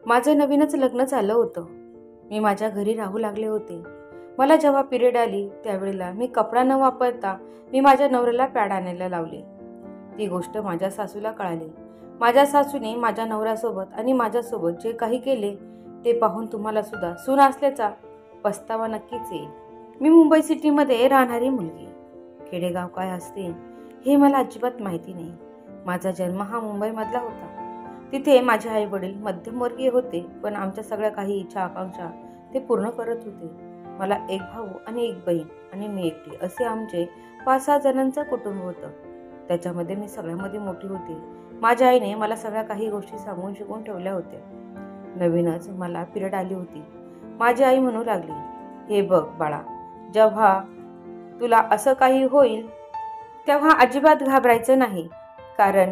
माझं नवीनच लग्न झालं होतं. मी माझ्या घरी राहू लागले होते. मला जेव्हा पिरियड आली त्यावेळेला मी कपडा न वापरता मी माझ्या नवऱ्याला पॅड आणायला लावले. ती गोष्ट माझ्या सासूला कळाली. माझ्या सासूने माझ्या नवऱ्यासोबत आणि माझ्यासोबत जे काही केले ते पाहून तुम्हाला सुद्धा सून असल्याचा पस्तावा नक्कीच येईल. मी मुंबई सिटीमध्ये राहणारी मुलगी. खेडेगाव काय असते हे मला अजिबात माहिती नाही. माझा जन्म हा मुंबईमधला होता. तिथे माझे आई वडील मध्यमवर्गीय होते, पण आमच्या सगळ्या काही इच्छा आकांक्षा ते पूर्ण करत होते. मला एक भाऊ आणि एक बहीण आणि मी एकटी असे आमचे 5-6 जणांचं कुटुंब होतं. त्याच्यामध्ये मी सगळ्यामध्ये मोठी होती. माझ्या आईने मला सगळ्या काही गोष्टी सांगून शिकून ठेवल्या होत्या. नवीनच मला पिरियड आली होती. माझी आई म्हणू लागली, हे बघ बाळा, जेव्हा तुला असं काही होईल तेव्हा अजिबात घाबरायचं नाही, कारण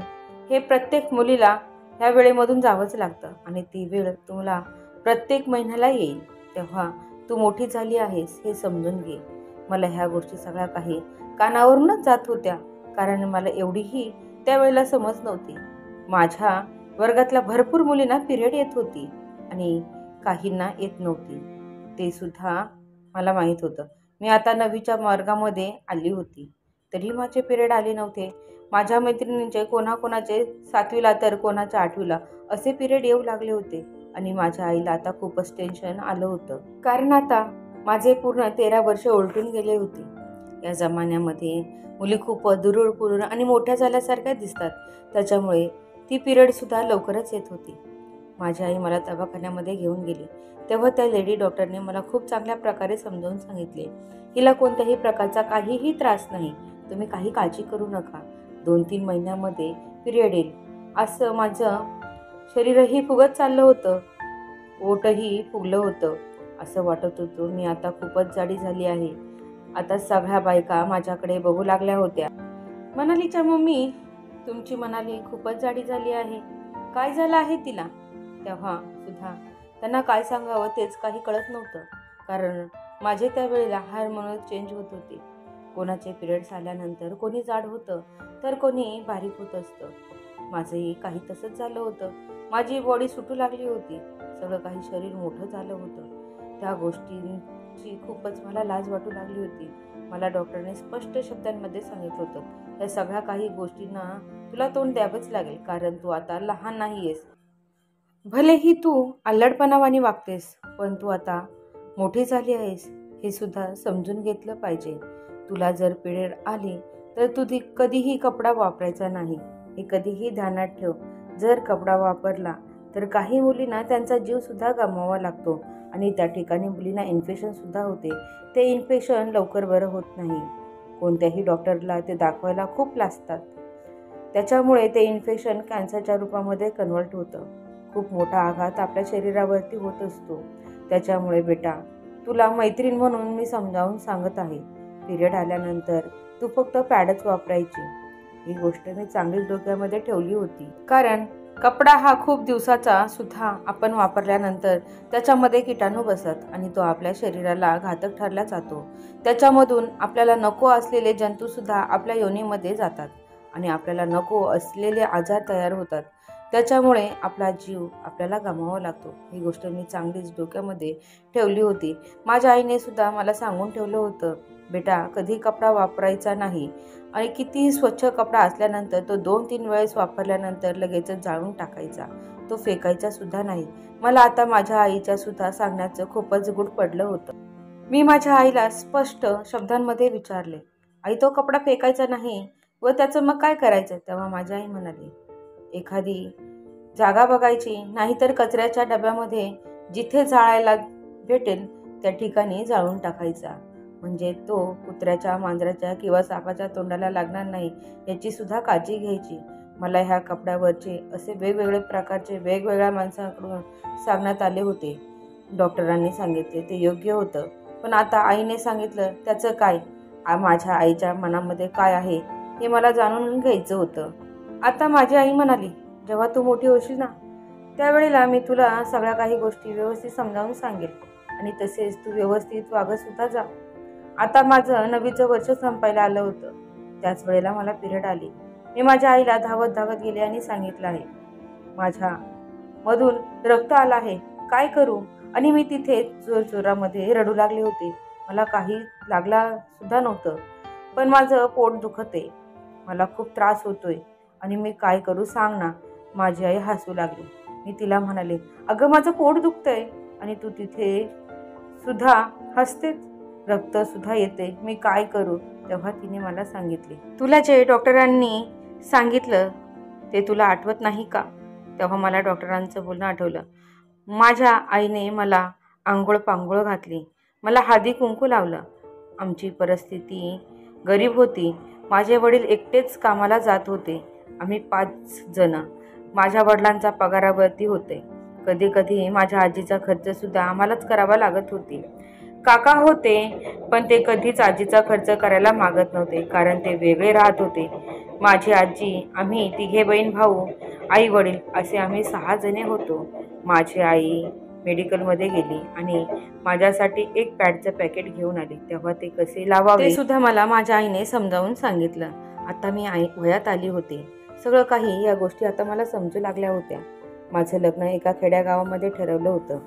हे प्रत्येक मुलीला ह्या वेळेमधून जावंच लागतं आणि ती वेळ तुला प्रत्येक महिन्याला येईल. तेव्हा तू मोठी झाली आहेस हे समजून घे. मला ह्या गोष्टी सगळ्या काही कानावरूनच जात होत्या, कारण मला एवढीही त्यावेळेला समज नव्हती. माझ्या वर्गातल्या भरपूर मुलींना पिरियड येत होती आणि काहींना येत नव्हती. ते सुद्धा मला माहीत होतं. मी आता 9वीच्या वर्गामध्ये आली होती तरी माझे पिरियड आले नव्हते. माझ्या मैत्रिणींचे कोणाकोणाचे 7वीला तर कोणाच्या 8वीला असे पिरियड येऊ लागले होते आणि माझ्या आईला आता खूपच टेन्शन आलं होतं, कारण आता माझे पूर्ण 13 वर्ष उलटून गेले होते. या जमान्यामध्ये मुली खूप दुरुळपुरुळ आणि मोठ्या झाल्यासारख्या दिसतात, त्याच्यामुळे ती पिरियड सुद्धा लवकरच येत होती. माझी आई मला दवाखान्यामध्ये घेऊन गेली. तेव्हा त्या लेडी डॉक्टरने मला खूप चांगल्या प्रकारे समजावून सांगितले, हिला कोणत्याही प्रकारचा काहीही त्रास नाही, तुम्ही काही काळजी करू नका. 2-3 महिन्यामध्ये पिरियड येईल. असं माझं शरीरही फुगत चाललं होतं, पोटही फुगलं होतं. असं वाटत होतं मी आता खूपच जाडी झाली आहे. आता सगळ्या बायका माझ्याकडे बघू लागल्या होत्या. मनालीच्या मम्मी, तुमची मनाली खूपच जाडी झाली आहे, काय झालं आहे तिला? तेव्हा सुद्धा त्यांना काय सांगावं तेच काही कळत नव्हतं, कारण माझे त्यावेळेला हार्मोन चेंज होत होते. कोणाचे पिरियड्स आल्यानंतर कोणी जाड होतं तर कोणी बारीक होत असतं. माझंही काही तसंच झालं होतं. माझी बॉडी सुटू लागली होती, सगळं काही शरीर मोठं झालं होतं. त्या गोष्टींची खूपच मला लाज वाटू लागली होती. मला डॉक्टरने स्पष्ट शब्दांमध्ये सांगितलं होतं, या सगळ्या काही गोष्टींना तुला तोंड द्यावंच लागेल, कारण तू आता लहान नाही आहेस. भलेही तू अल्लडपणावानी वागतेस, पण तू आता मोठी झाली आहेस हे सुद्धा समजून घेतलं पाहिजे. तुला जर पिरियड आली तर तू कधीही कपडा वापरायचा नाही, हे कधीही ध्यानात ठेव. जर कपडा वापरला तर काही मुलींना त्यांचा जीव सुद्धा गमवावा लागतो आणि त्या ठिकाणी मुलींना इन्फेक्शन सुद्धा होते. ते इन्फेक्शन लवकर बरं होत नाही. कोणत्याही डॉक्टरला ते दाखवायला खूप लाजतात. त्याच्यामुळे ते इन्फेक्शन कॅन्सरच्या रूपामध्ये कन्वर्ट होतं. खूप मोठा आघात आपल्या शरीरावरती होत असतो. त्याच्यामुळे बेटा, तुला मैत्रीण म्हणून मी समजावून सांगत आहे, पिरियड आल्यानंतर तू फक्त पॅडच वापरायची. ही गोष्ट मी चांगलीच डोक्यामध्ये ठेवली होती, कारण कपडा हा खूप दिवसाचा सुद्धा आपण वापरल्यानंतर त्याच्यामध्ये किटाणू बसत आणि तो आपल्या शरीराला घातक ठरला जातो. त्याच्यामधून आपल्याला नको असलेले जंतू सुद्धा आपल्या योनीमध्ये जातात आणि आपल्याला नको असलेले आजार तयार होतात. त्याच्यामुळे आपला जीव आपल्याला गमवावा लागतो. ही गोष्ट मी चांगलीच डोक्यामध्ये ठेवली होती. माझ्या आईने सुद्धा मला सांगून ठेवलं होतं, बेटा कधी कपडा वापरायचा नाही आणि कितीही स्वच्छ कपडा असल्यानंतर तो 2-3 वेळेस वापरल्यानंतर लगेच जाळून टाकायचा, तो फेकायचा सुद्धा नाही. मला आता माझ्या आईच्या सुद्धा सांगण्याचं खूपच गुड पडलं होतं. मी माझ्या आईला स्पष्ट शब्दांमध्ये विचारले, आई तो कपडा फेकायचा नाही व त्याचं मग काय करायचं? तेव्हा माझी आई म्हणाली, एखादी जागा बघायची, नाहीतर कचऱ्याच्या डब्यामध्ये जिथे जाळायला भेटेल त्या ठिकाणी जाळून टाकायचा, म्हणजे तो कुत्र्याच्या, मांजराच्या किंवा सापाच्या तोंडाला लागणार नाही याची सुद्धा काळजी घ्यायची. मला ह्या कपड्यावरचे असे वेगवेगळे प्रकारचे वेगवेगळ्या माणसांकडून सांगण्यात आले होते. डॉक्टरांनी सांगितले ते योग्य होतं, पण आता आईने सांगितलं त्याचं काय? माझ्या आईच्या मनामध्ये काय आहे हे मला जाणून घ्यायचं होतं. आता माझी आई म्हणाली, जेव्हा तू मोठी होशील ना त्यावेळेला मी तुला सगळ्या काही गोष्टी व्यवस्थित समजावून सांगेल आणि तसेच तू व्यवस्थित वागत सुद्धा जा. आता माझं 9वीचं वर्ष संपायला आलं होतं. त्याच वेळेला मला पिरियड आली. मी माझ्या आईला धावत धावत गेले आणि सांगितलं आहे, माझ्या मधून रक्त आलं आहे, काय करू? आणि मी तिथे जोरामध्ये रडू लागले होते. मला काही लागला सुद्धा नव्हतं, पण माझं पोट दुखत आहे, मला खूप त्रास होतोय आणि मी काय करू सांग ना. माझी आई हसू लागली. मी तिला म्हणाले, अगं माझं पोट दुखतंय आणि तू तिथे सुद्धा हसतेच, रक्त सुद्धा येते, मी काय करू? तेव्हा तिने मला सांगितले, तुला जे डॉक्टरांनी सांगितलं ते तुला आठवत नाही का? तेव्हा मला डॉक्टरांचं बोलणं आठवलं. माझ्या आईने मला आंघोळ पांघोळ घातली, मला हळदी कुंकू लावलं. आमची परिस्थिती गरीब होती. माझे वडील एकटेच कामाला जात होते. आम्ही 5 जण. माझ्या वडिलांचा पगारावरती होते. कधी कधी माझ्या आजीचा खर्च सुद्धा आम्हालाच करावा लागत होती. काका होते, पण ते कधीच आजीचा खर्च करायला मागत नव्हते, कारण ते वेगळे राहत होते. माझी आजी, आम्ही 3 बहीण भाऊ, आई वडील असे आम्ही 6 जणे होतो. माझी आई मेडिकलमध्ये गेली आणि माझ्यासाठी एक पॅडचं पॅकेट घेऊन आली. तेव्हा ते कसे लावावे ते सुद्धा मला माझ्या आईने समजावून सांगितलं. आता मी वयात आली होते. सगळं काही या गोष्टी आता मला समजू लागल्या होत्या. माझं लग्न एका खेड्यागावामध्ये ठरवलं होतं.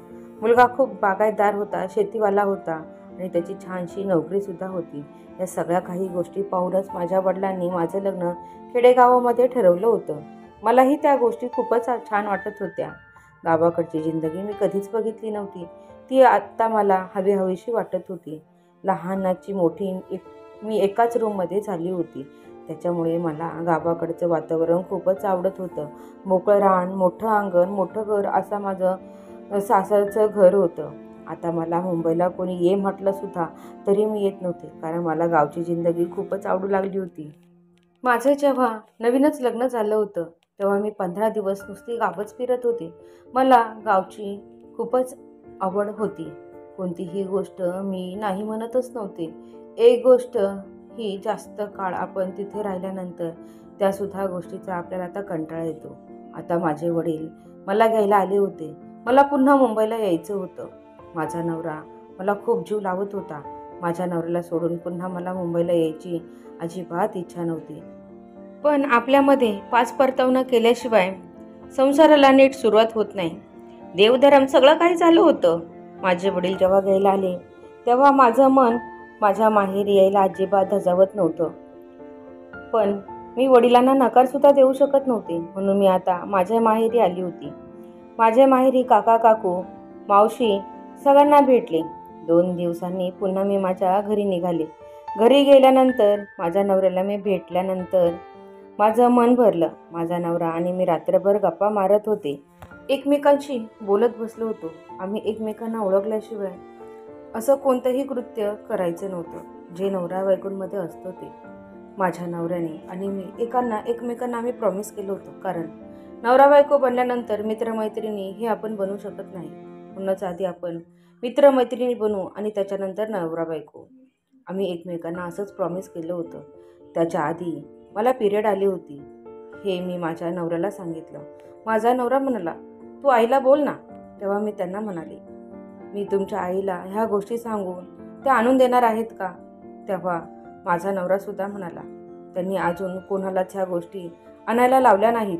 मुलगा खूप बागायतदार होता, शेतीवाला होता आणि त्याची छानशी नोकरी सुद्धा होती. या सगळ्या काही गोष्टी पाहूनच माझ्या वडिलांनी माझं लग्न खेडेगावामध्ये ठरवलं होतं. मलाही त्या गोष्टी खूपच छान वाटत होत्या. गावाकडची जिंदगी मी कधीच बघितली नव्हती. ती आत्ता मला हवीहवीशी वाटत होती. लहानाची मोठी मी एकाच रूममध्ये झाली होती. त्याच्यामुळे मला गावाकडचं वातावरण खूपच आवडत होतं. मोकळं रान, मोठं अंगण, मोठं घर असं माझं सासरचं घर होतं. आता मला मुंबईला कोणी ये म्हटलं सुद्धा तरी मी येत नव्हते, कारण मला गावची जिंदगी खूपच आवडू लागली होती. माझं जेव्हा नवीनच लग्न झालं होतं तेव्हा मी 15 दिवस नुसती गावच फिरत होते. मला गावची खूपच आवड होती. कोणतीही गोष्ट मी नाही म्हणतच नव्हते. एक गोष्ट ही जास्त काळ आपण तिथे राहिल्यानंतर त्यासुद्धा गोष्टीचा आपल्याला आता कंटाळा येतो. आता माझे वडील मला घ्यायला आले होते. मला पुन्हा मुंबईला यायचं होतं. माझा नवरा मला खूप जीव लावत होता. माझ्या नवऱ्याला सोडून पुन्हा मला मुंबईला यायची अजिबात इच्छा नव्हती. पण आपल्यामध्ये पाच परतावणं केल्याशिवाय संसाराला नीट सुरुवात होत नाही. देवधर्म सगळं काही झालं होतं. माझे वडील जेव्हा घ्यायला आले तेव्हा माझं मन माझ्या माहेरी यायला अजिबात धजावत नव्हतं. पण मी वडिलांना नकार सुद्धा देऊ शकत नव्हते, म्हणून मी आता माझ्या माहेरी आली होती. माझ्या माहेरी काका काकू मावशी सगळ्यांना भेटले. 2 दिवसांनी पुन्हा मी माझ्या घरी निघाले. घरी गेल्यानंतर माझ्या नवऱ्याला मी भेटल्यानंतर माझं मन भरलं. माझा नवरा आणि मी रात्रभर गप्पा मारत होते, एकमेकांशी बोलत बसलो होतो. आम्ही एकमेकांना ओळखल्याशिवाय असं कोणतंही कृत्य करायचं नव्हतं जे नवरा बायकोंमध्ये असतं ते. माझ्या नवऱ्याने आणि मी एकमेकांना आम्ही प्रॉमिस केलं होतं, कारण नवरा बायको बनल्यानंतर मित्रमैत्रिणी हे आपण बनू शकत नाही. म्हणूनच आधी आपण मित्रमैत्रिणी बनू आणि त्याच्यानंतर नवरा बायको. आम्ही एकमेकांना असंच प्रॉमिस केलं होतं. त्याच्या आधी मला पिरियड आली होती हे मी माझ्या नवऱ्याला सांगितलं. माझा नवरा म्हणाला, तू आईला बोल ना. तेव्हा मी त्यांना म्हणाले, मी तुमच्या आईला ह्या गोष्टी सांगून त्या आणून देणार आहेत का? तेव्हा माझा नवरासुद्धा म्हणाला, त्यांनी अजून कोणालाच ह्या गोष्टी आणायला लावल्या नाहीत.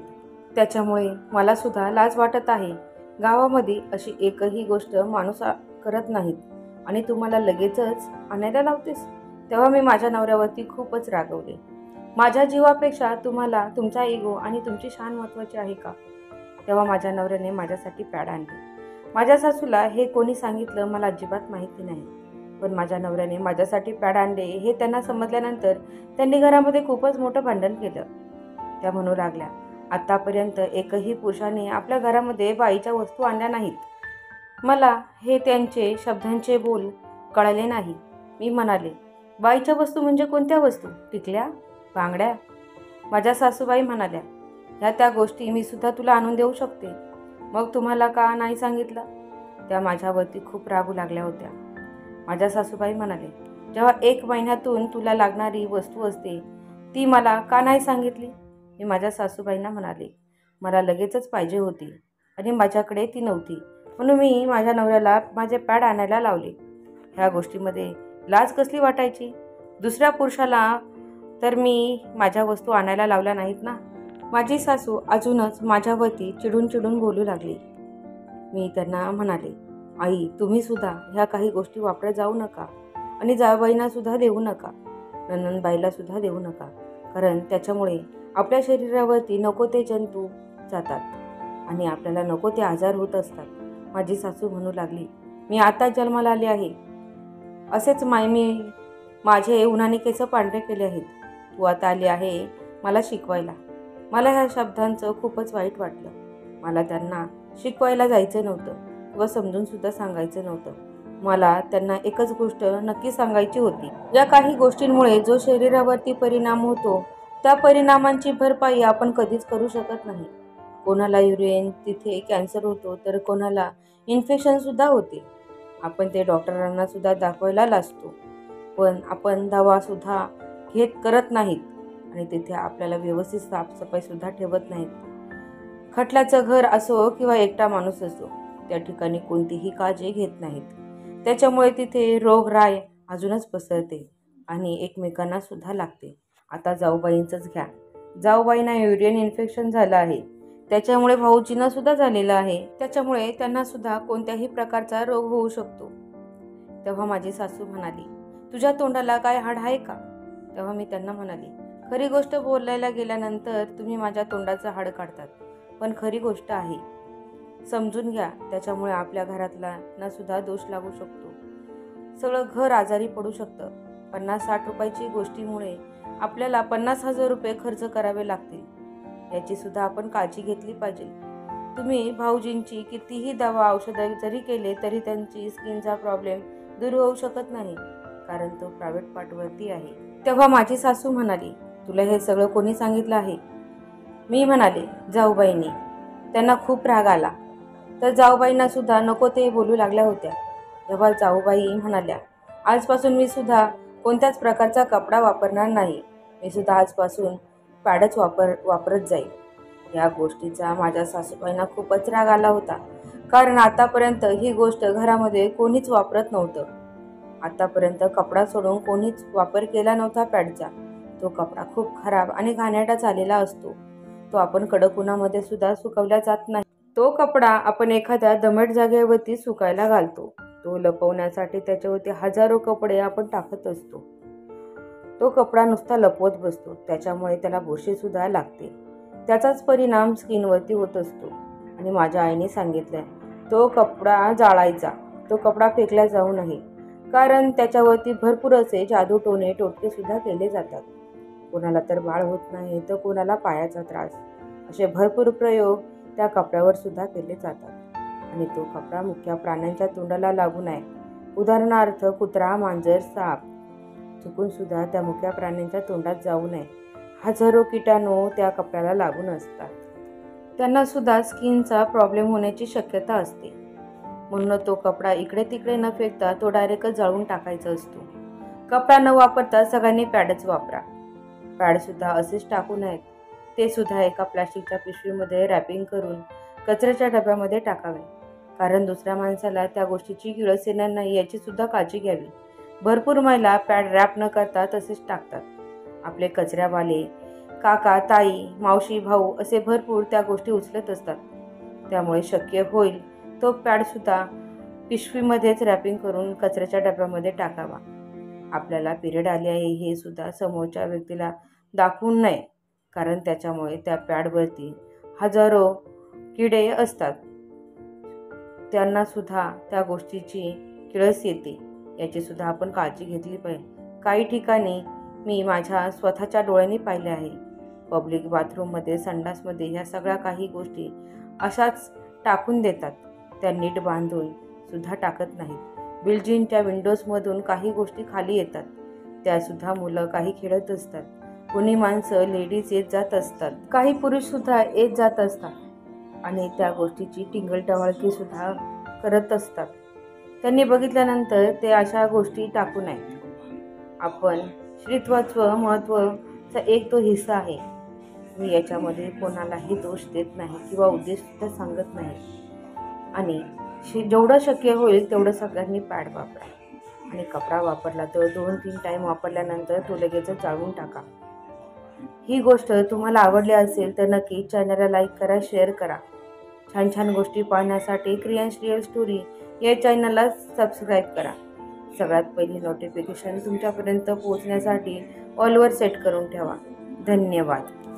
त्याच्यामुळे मलासुद्धा लाज वाटत आहे. गावामध्ये अशी एकही गोष्ट माणूस करत नाहीत आणि तुम्हाला लगेचच आणायला लावतेस. तेव्हा मी माझ्या नवऱ्यावरती खूपच रागवले. माझ्या जीवापेक्षा तुम्हाला तुमचा इगो आणि तुमची शान महत्त्वाची आहे का? तेव्हा माझ्या नवऱ्याने माझ्यासाठी पॅड आणली. माझ्या सासूला हे कोणी सांगितलं मला अजिबात माहिती नाही, पण माझ्या नवऱ्याने माझ्यासाठी पॅड आणले हे त्यांना समजल्यानंतर त्यांनी घरामध्ये खूपच मोठं भांडण केलं. त्या म्हणू लागल्या, आतापर्यंत एकही पुरुषाने आपल्या घरामध्ये बाईच्या वस्तू आणल्या नाहीत. मला हे त्यांचे शब्दांचे बोल कळले नाही. मी म्हणाले, बाईच्या वस्तू म्हणजे कोणत्या वस्तू? टिकल्या, बांगड्या? माझ्या सासूबाई म्हणाल्या, ह्या त्या गोष्टी मी सुद्धा तुला आणून देऊ शकते. मग तुम्हाला का नाही सांगितलं? त्या माझ्यावरती खूप रागू लागल्या होत्या. माझ्या सासूबाई म्हणाले, जेव्हा 1 महिन्यातून तुला लागणारी वस्तू असते ती मला का नाही सांगितली? मी माझ्या सासूबाईंना म्हणाले, मला लगेचच पाहिजे होती आणि माझ्याकडे ती नव्हती, म्हणून मी माझ्या नवऱ्याला माझे पॅड आणायला लावले. ह्या गोष्टीमध्ये लाज कसली वाटायची? दुसऱ्या पुरुषाला तर मी माझ्या वस्तू आणायला लावल्या नाहीत ना. माझी सासू अजूनच माझ्यावरती चिडून चिडून बोलू लागली. मी त्यांना म्हणाले, आई तुम्ही सुद्धा ह्या काही गोष्टी वापरत जाऊ नका आणि जावबाईंना सुद्धा देऊ नका, नणंदबाईला सुद्धा देऊ नका, कारण त्याच्यामुळे आपल्या शरीरावरती नको ते जंतू जातात आणि आपल्याला नको ते आजार होत असतात. माझी सासू म्हणू लागली, मी आता जन्माला आले आहे, असेच मी माझे उन्हाने केस पांढरे केले आहेत, तू आता आली आहे मला शिकवायला. मला ह्या शब्दांचं खूपच वाईट वाटलं. मला त्यांना शिकवायला जायचं नव्हतं व समजून सुद्धा सांगायचं नव्हतं. मला त्यांना एकच गोष्ट नक्की सांगायची होती, या काही गोष्टींमुळे जो शरीरावरती परिणाम होतो त्या परिणामांची भरपाई आपण कधीच करू शकत नाही. कोणाला युरिन तिथे कॅन्सर होतो, तर कोणाला इन्फेक्शन सुद्धा होते. आपण ते डॉक्टरांना सुद्धा दाखवायला लागतो, पण आपण दवा सुद्धा करत नाहीत आणि तिथे आपल्याला व्यवस्थित साफसफाई सुद्धा ठेवत नाहीत. खटल्याचं घर असो किंवा एकटा माणूस असो, त्या ठिकाणी कोणतीही काळजी घेत नाहीत. त्याच्यामुळे तिथे रोगराई अजूनच पसरते आणि एकमेकांना सुद्धा लागते. आता जाऊबाईंचंच घ्या, जाऊबाईंना युरिन इन्फेक्शन झालं आहे, त्याच्यामुळे भाऊजींना सुद्धा झालेलं आहे, त्याच्यामुळे त्यांना सुद्धा कोणत्याही प्रकारचा रोग होऊ शकतो. तेव्हा माझी सासू म्हणाली, तुझ्या तोंडाला काय हाड आहे का? तेव्हा मी त्यांना म्हणाली, खरी गोष्ट बोलायला गेल्यानंतर तुम्ही माझ्या तोंडाचं हाड काढतात, पण खरी गोष्ट आहे, समजून घ्या. त्याच्यामुळे आपल्या घरातला ना सुद्धा दोष लागू शकतो, सगळं घर आजारी पडू शकतं. 50-60 रुपयाची गोष्टीमुळे आपल्याला 50,000 रुपये खर्च करावे लागतील, याची सुद्धा आपण काळजी घेतली पाहिजे. तुम्ही भाऊजींची कितीही दवा औषधं जरी केले तरी त्यांची स्किनचा प्रॉब्लेम दूर होऊ शकत नाही, कारण तो प्रायव्हेट पार्टवरती आहे. तेव्हा माझी सासू म्हणाली, तुला हे सगळं कोणी सांगितलं आहे? मी म्हणाले, जाऊबाईंनी. त्यांना खूप राग आला, तर जाऊबाईंना सुद्धा नको ते बोलू लागल्या होत्या. तेव्हा जाऊबाई म्हणाल्या, आजपासून मी सुद्धा कोणत्याच प्रकारचा कपडा वापरणार नाही, मी सुद्धा आजपासून पॅडच वापरत जाईल. या गोष्टीचा माझ्या सासूबाईंना खूपच राग आला होता, कारण आतापर्यंत ही गोष्ट घरामध्ये कोणीच वापरत नव्हतं. आतापर्यंत कपडा सोडून कोणीच वापर केला नव्हता पॅडचा. तो कपडा खूप खराब आणि घाणेरडा झालेला असतो, तो आपण कडक उन्हामध्ये सुद्धा सुकवला जात नाही. तो कपडा आपण एखाद्या दमट जागेवरती सुकायला घालतो, तो लपवण्यासाठी त्याच्यावरती हजारो कपडे आपण टाकत असतो. तो कपडा नुसता लपवत बसतो, त्याच्यामुळे त्याला बुरशी सुद्धा लागते, त्याचाच परिणाम स्किनवरती होत असतो. आणि माझ्या आईने सांगितलंय, तो कपडा जाळायचा, तो कपडा फेकला जाऊ नये, कारण त्याच्यावरती भरपूर असे जादू टोटके सुद्धा केले जातात. कोणाला तर बाळ होत नाही, तर कोणाला पायाचा त्रास, असे भरपूर प्रयोग त्या कपड्यावर सुद्धा केले जातात. आणि तो कपडा मुख्य प्राण्यांच्या तोंडाला लागू नये. उदाहरणार्थ कुत्रा, मांजर, साप चुकून सुद्धा त्या मुख्य प्राण्यांच्या तोंडात जाऊ नये. हजारो किटाणू त्या कपड्याला लागून असतात, त्यांना सुद्धा स्किनचा प्रॉब्लेम होण्याची शक्यता असते. म्हणून तो कपडा इकडे तिकडे न फेकता तो डायरेक्टच जाळून टाकायचा असतो. कपडा न वापरता सगळ्यांनी पॅडच वापरा. पॅडसुद्धा असेच टाकू नयेत, ते सुद्धा एका प्लास्टिकच्या पिशवीमध्ये रॅपिंग करून कचऱ्याच्या डब्यामध्ये टाकावे, कारण दुसऱ्या माणसाला त्या गोष्टीची किळस येणार नाही याची सुद्धा काळजी घ्यावी. भरपूर महिला पॅड रॅप न करता तसेच टाकतात. आपले कचऱ्यावाले काका, ताई, मावशी, भाऊ असे भरपूर त्या गोष्टी उचलत असतात. त्यामुळे शक्य होईल तो पॅडसुद्धा पिशवीमध्येच रॅपिंग करून कचऱ्याच्या डब्यामध्ये टाकावा. आपल्याला पिरियड आले आहे हे सुद्धा समोरच्या व्यक्तीला दाखवू नये, कारण त्याच्यामुळे त्या पॅडवरती हजारो किडे असतात, त्यांना सुद्धा त्या गोष्टीची किळस येते, याची सुद्धा आपण काळजी घेतली पाहिजे. काही ठिकाणी मी माझ्या स्वतःच्या डोळ्यांनी पाहिले आहे, पब्लिक बाथरूममध्ये, संडासमध्ये ह्या सगळ्या काही गोष्टी अशाच टाकून देतात, त्या नीट बांधून सुद्धा टाकत नाहीत. बिल्डिंगच्या विंडोजमधून काही गोष्टी खाली येतात, त्यासुद्धा मुलं काही खेळत असतात, कोणी माणसं लेडीज येत जात असतात, काही पुरुषसुद्धा येत जात असतात आणि त्या गोष्टीची टिंगलटवाळकी सुद्धा करत असतात. त्यांनी बघितल्यानंतर ते अशा गोष्टी टाकू नयेत. आपण स्त्रीत्वाचं महत्त्वाचा एक तो हिस्सा आहे. मी याच्यामध्ये कोणालाही दोष देत नाही किंवा उद्देशसुद्धा सांगत नाही. आणि जेवढं शक्य होईल तेवढं सगळ्यांनी पॅड वापरा. आणि कपडा वापरला तर 2-3 टाईम वापरल्यानंतर तो लगेच जाळून टाका. ही गोष्ट तुम्हाला आवडली असेल तर नक्की चॅनलला लाईक करा, शेअर करा. छान छान गोष्टी पाहण्यासाठी क्रियांश रिअल स्टोरी या चॅनलला सबस्क्राईब करा. सगळ्यात पहिली नोटिफिकेशन तुमच्यापर्यंत पोहोचण्यासाठी ऑलवर सेट करून ठेवा. धन्यवाद.